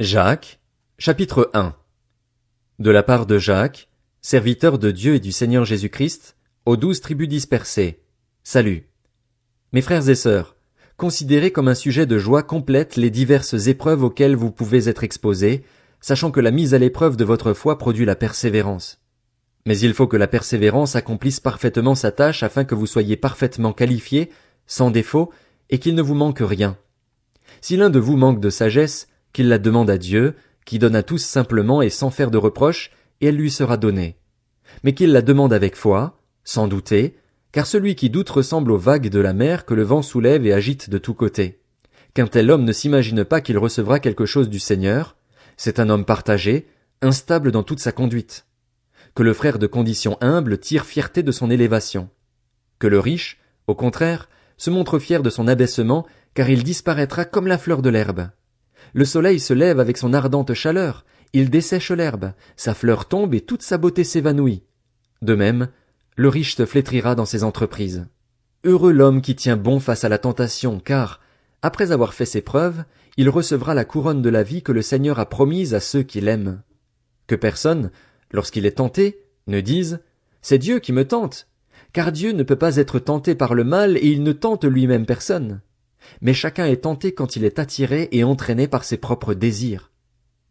Jacques, chapitre 1. De la part de Jacques, serviteur de Dieu et du Seigneur Jésus-Christ, aux 12 tribus dispersées. Salut. Mes frères et sœurs, considérez comme un sujet de joie complète les diverses épreuves auxquelles vous pouvez être exposés, sachant que la mise à l'épreuve de votre foi produit la persévérance. Mais il faut que la persévérance accomplisse parfaitement sa tâche afin que vous soyez parfaitement qualifiés, sans défaut, et qu'il ne vous manque rien. Si l'un de vous manque de sagesse, qu'il la demande à Dieu, qui donne à tous simplement et sans faire de reproche, et elle lui sera donnée. Mais qu'il la demande avec foi, sans douter, car celui qui doute ressemble aux vagues de la mer que le vent soulève et agite de tous côtés. Qu'un tel homme ne s'imagine pas qu'il recevra quelque chose du Seigneur, c'est un homme partagé, instable dans toute sa conduite. Que le frère de condition humble tire fierté de son élévation. Que le riche, au contraire, se montre fier de son abaissement, car il disparaîtra comme la fleur de l'herbe. Le soleil se lève avec son ardente chaleur, il dessèche l'herbe, sa fleur tombe et toute sa beauté s'évanouit. De même, le riche se flétrira dans ses entreprises. Heureux l'homme qui tient bon face à la tentation, car, après avoir fait ses preuves, il recevra la couronne de la vie que le Seigneur a promise à ceux qui l'aiment. Que personne, lorsqu'il est tenté, ne dise « C'est Dieu qui me tente », car Dieu ne peut pas être tenté par le mal et il ne tente lui-même personne. Mais chacun est tenté quand il est attiré et entraîné par ses propres désirs.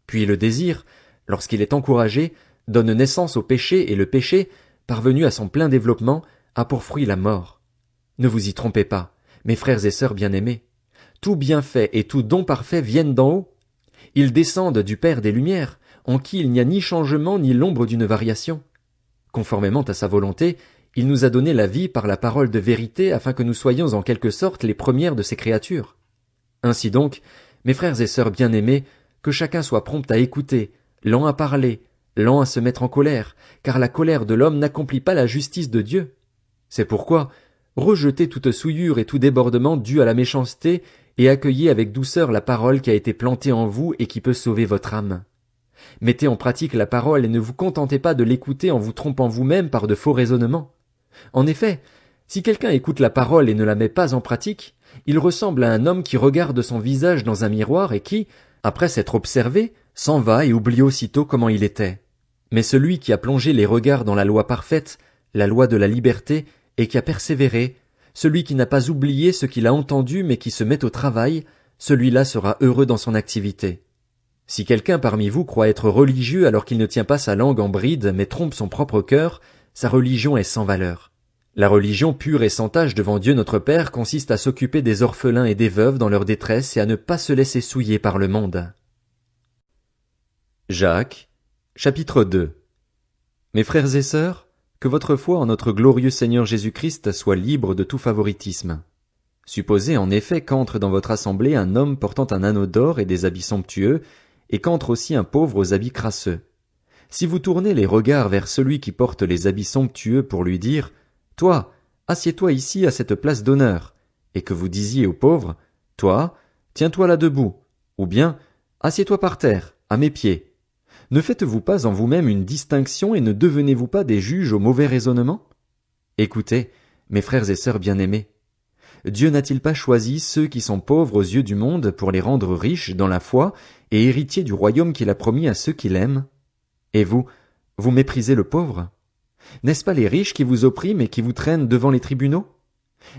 Puis le désir, lorsqu'il est encouragé, donne naissance au péché et le péché, parvenu à son plein développement, a pour fruit la mort. Ne vous y trompez pas, mes frères et sœurs bien-aimés. Tout bienfait et tout don parfait viennent d'en haut. Ils descendent du Père des Lumières, en qui il n'y a ni changement ni l'ombre d'une variation. Conformément à sa volonté, il nous a donné la vie par la parole de vérité afin que nous soyons en quelque sorte les premières de ses créatures. Ainsi donc, mes frères et sœurs bien-aimés, que chacun soit prompt à écouter, lent à parler, lent à se mettre en colère, car la colère de l'homme n'accomplit pas la justice de Dieu. C'est pourquoi, rejetez toute souillure et tout débordement dû à la méchanceté et accueillez avec douceur la parole qui a été plantée en vous et qui peut sauver votre âme. Mettez en pratique la parole et ne vous contentez pas de l'écouter en vous trompant vous-même par de faux raisonnements. En effet, si quelqu'un écoute la parole et ne la met pas en pratique, il ressemble à un homme qui regarde son visage dans un miroir et qui, après s'être observé, s'en va et oublie aussitôt comment il était. Mais celui qui a plongé les regards dans la loi parfaite, la loi de la liberté, et qui a persévéré, celui qui n'a pas oublié ce qu'il a entendu mais qui se met au travail, celui-là sera heureux dans son activité. Si quelqu'un parmi vous croit être religieux alors qu'il ne tient pas sa langue en bride mais trompe son propre cœur, sa religion est sans valeur. La religion pure et sans tache devant Dieu notre Père consiste à s'occuper des orphelins et des veuves dans leur détresse et à ne pas se laisser souiller par le monde. Jacques, chapitre 2. Mes frères et sœurs, que votre foi en notre glorieux Seigneur Jésus-Christ soit libre de tout favoritisme. Supposez en effet qu'entre dans votre assemblée un homme portant un anneau d'or et des habits somptueux, et qu'entre aussi un pauvre aux habits crasseux. Si vous tournez les regards vers celui qui porte les habits somptueux pour lui dire « Toi, assieds-toi ici à cette place d'honneur », et que vous disiez au pauvre « Toi, tiens-toi là debout », ou bien « Assieds-toi par terre, à mes pieds », ne faites-vous pas en vous-même une distinction et ne devenez-vous pas des juges au mauvais raisonnement? Écoutez, mes frères et sœurs bien-aimés, Dieu n'a-t-il pas choisi ceux qui sont pauvres aux yeux du monde pour les rendre riches dans la foi et héritiers du royaume qu'il a promis à ceux qui l'aiment? Et vous, vous méprisez le pauvre? N'est-ce pas les riches qui vous oppriment et qui vous traînent devant les tribunaux?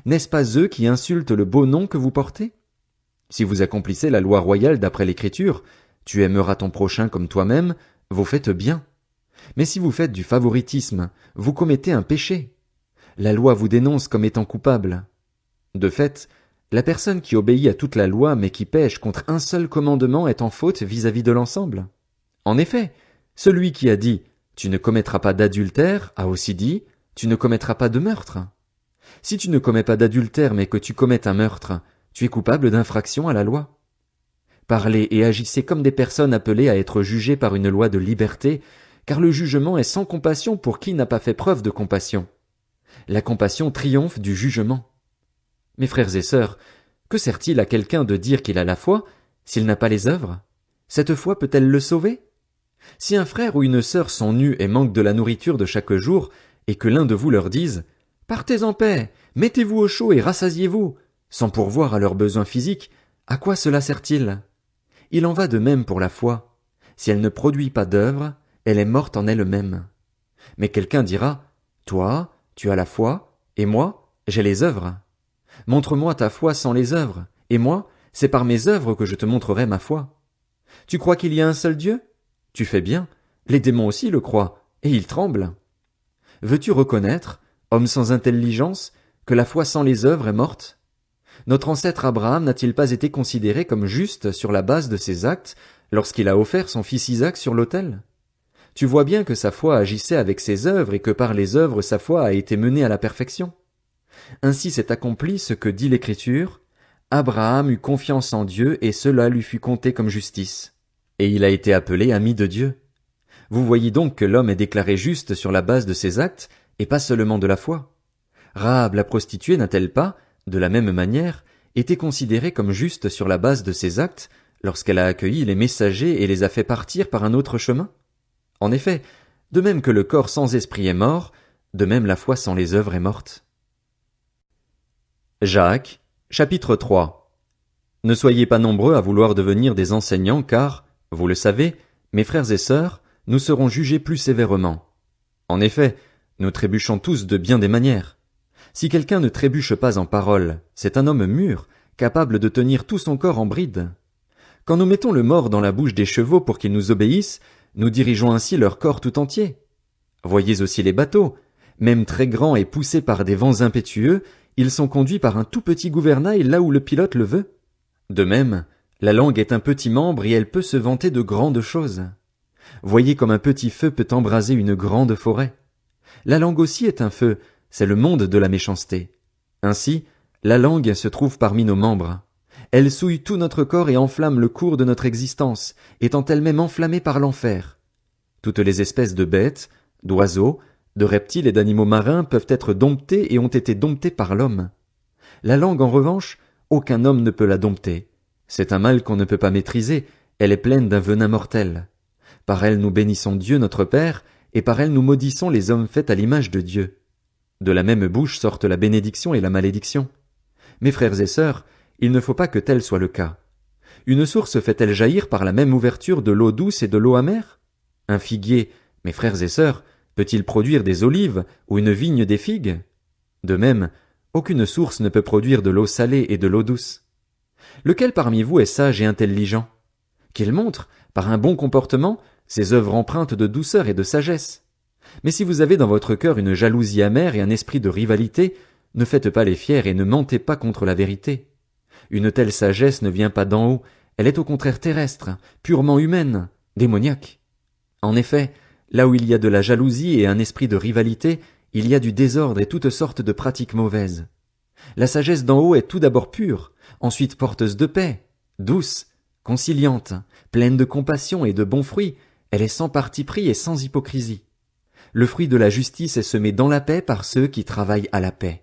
N'est-ce pas eux qui insultent le beau nom que vous portez? Si vous accomplissez la loi royale d'après l'Écriture, tu aimeras ton prochain comme toi-même, vous faites bien. Mais si vous faites du favoritisme, vous commettez un péché. La loi vous dénonce comme étant coupable. De fait, la personne qui obéit à toute la loi mais qui pèche contre un seul commandement est en faute vis-à-vis de l'ensemble. En effet, celui qui a dit « Tu ne commettras pas d'adultère » a aussi dit « Tu ne commettras pas de meurtre ». Si tu ne commets pas d'adultère mais que tu commets un meurtre, tu es coupable d'infraction à la loi. Parlez et agissez comme des personnes appelées à être jugées par une loi de liberté, car le jugement est sans compassion pour qui n'a pas fait preuve de compassion. La compassion triomphe du jugement. Mes frères et sœurs, que sert-il à quelqu'un de dire qu'il a la foi s'il n'a pas les œuvres? Cette foi peut-elle le sauver? Si un frère ou une sœur sont nus et manquent de la nourriture de chaque jour, et que l'un de vous leur dise « Partez en paix, mettez-vous au chaud et rassasiez-vous », sans pourvoir à leurs besoins physiques, à quoi cela sert-il? Il en va de même pour la foi. Si elle ne produit pas d'œuvre, elle est morte en elle-même. Mais quelqu'un dira, toi, tu as la foi, et moi, j'ai les œuvres. Montre-moi ta foi sans les œuvres, et moi, c'est par mes œuvres que je te montrerai ma foi. Tu crois qu'il y a un seul Dieu? Tu fais bien, les démons aussi le croient, et ils tremblent. Veux-tu reconnaître, homme sans intelligence, que la foi sans les œuvres est morte? Notre ancêtre Abraham n'a-t-il pas été considéré comme juste sur la base de ses actes lorsqu'il a offert son fils Isaac sur l'autel? Tu vois bien que sa foi agissait avec ses œuvres et que par les œuvres sa foi a été menée à la perfection. Ainsi s'est accompli ce que dit l'Écriture, Abraham eut confiance en Dieu et cela lui fut compté comme justice. Et il a été appelé ami de Dieu. Vous voyez donc que l'homme est déclaré juste sur la base de ses actes et pas seulement de la foi. Rahab la prostituée n'a-t-elle pas, de la même manière, été considérée comme juste sur la base de ses actes lorsqu'elle a accueilli les messagers et les a fait partir par un autre chemin? En effet, de même que le corps sans esprit est mort, de même la foi sans les œuvres est morte. Jacques, chapitre 3. Ne soyez pas nombreux à vouloir devenir des enseignants car, vous le savez, mes frères et sœurs, nous serons jugés plus sévèrement. En effet, nous trébuchons tous de bien des manières. Si quelqu'un ne trébuche pas en parole, c'est un homme mûr, capable de tenir tout son corps en bride. Quand nous mettons le mors dans la bouche des chevaux pour qu'ils nous obéissent, nous dirigeons ainsi leur corps tout entier. Voyez aussi les bateaux. Même très grands et poussés par des vents impétueux, ils sont conduits par un tout petit gouvernail là où le pilote le veut. De même, la langue est un petit membre et elle peut se vanter de grandes choses. Voyez comme un petit feu peut embraser une grande forêt. La langue aussi est un feu, c'est le monde de la méchanceté. Ainsi, la langue se trouve parmi nos membres. Elle souille tout notre corps et enflamme le cours de notre existence, étant elle-même enflammée par l'enfer. Toutes les espèces de bêtes, d'oiseaux, de reptiles et d'animaux marins peuvent être domptés et ont été domptés par l'homme. La langue, en revanche, aucun homme ne peut la dompter. C'est un mal qu'on ne peut pas maîtriser, elle est pleine d'un venin mortel. Par elle nous bénissons Dieu notre Père, et par elle nous maudissons les hommes faits à l'image de Dieu. De la même bouche sortent la bénédiction et la malédiction. Mes frères et sœurs, il ne faut pas que tel soit le cas. Une source fait-elle jaillir par la même ouverture de l'eau douce et de l'eau amère? Un figuier, mes frères et sœurs, peut-il produire des olives ou une vigne des figues? De même, aucune source ne peut produire de l'eau salée et de l'eau douce. Lequel parmi vous est sage et intelligent? Qu'il montre, par un bon comportement, ses œuvres empreintes de douceur et de sagesse. Mais si vous avez dans votre cœur une jalousie amère et un esprit de rivalité, ne faites pas les fiers et ne mentez pas contre la vérité. Une telle sagesse ne vient pas d'en haut, elle est au contraire terrestre, purement humaine, démoniaque. En effet, là où il y a de la jalousie et un esprit de rivalité, il y a du désordre et toutes sortes de pratiques mauvaises. La sagesse d'en haut est tout d'abord pure, ensuite porteuse de paix, douce, conciliante, pleine de compassion et de bons fruits, elle est sans parti pris et sans hypocrisie. Le fruit de la justice est semé dans la paix par ceux qui travaillent à la paix.